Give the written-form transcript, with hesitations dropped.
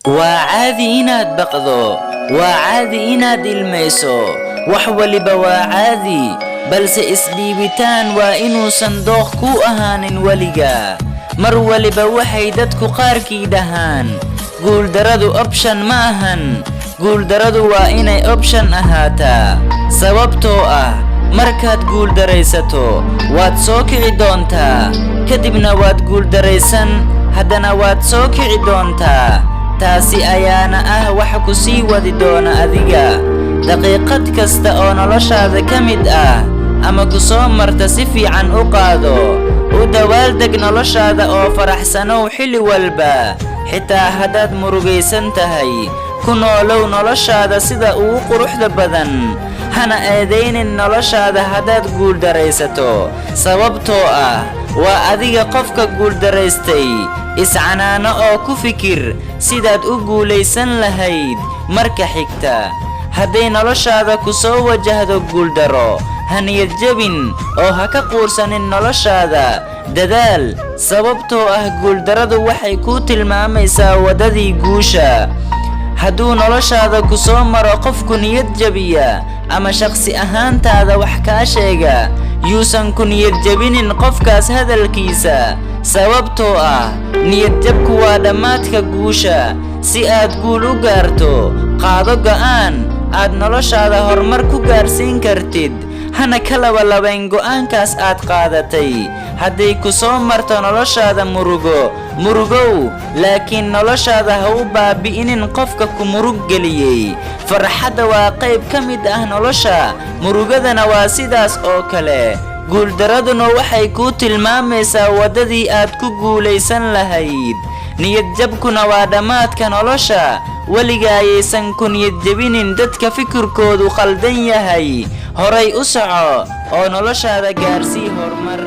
وعادي إناد بقضو وعادي إناد الميسو وحولي بواعادي بل سإسليبتان وإنو صندوق كو أهان وليقا مرولي بوحيدتكو قاركي دهان قول دردو أبشن ماهن قول دردو وإني أبشن أهاتا سببتو markaad guul daraysato waad soo kici doontaa kadibna waad guul daraysan haddana waad soo kici doontaa taasi ayaana waxa ku sii wadi doona adiga daqiiqad kasta oo noloshaada ka mid ama ku soo marta si fiican u qaado u dawaaldeg noloshaada oo faraxsanow xilli walba xitaa haddaad murugaysan tahay ku noolow noloshaada sida ugu quruxda badan hana eedaynin noloshaada haddaad guul daraysato sababtoo waa adiga qofka guul daraystay iscanaano oo ku fikir sidaad u guulaysan lahayd marka xigta hadday noloshaada ku soo wajahdo guul daro ha niyad jabin oo ha ka quursanin noloshaada dadaal sababtoo guuldaradu waxay ku tilmaamaysaa wadadii guusha hadduu noloshaada ku soo maro qofku niyad jabiya ama shakhsi ahaantaada wax kaa sheega yuusan ku niyad jabinin qofkaas hadalkiisa sababtoo niyad jabku waa dhammaadka guusha si aad guul u gaarto qaado go'aan aad noloshaada horumar ku gaarsiin kartid hana ka labalabayn go'aankaas aad qaadatay hadday ku soo marto noloshaada murugow laakiin noloshaada ha u baabi'inin qofka ku murug geliyey farxadda waa qayb ka mid nolosha murugadana waa sidaas oo kale guuldaraduna waxay ku tilmaamaysaa wadadii aad ku guulaysan lahayd niyad jabkuna waa dhammaadka nolosha weliga ayaysan ku niyad jabinin dadka fikirkoodu khaldan yahay horay u soco oo noloshaada gaarsii horumar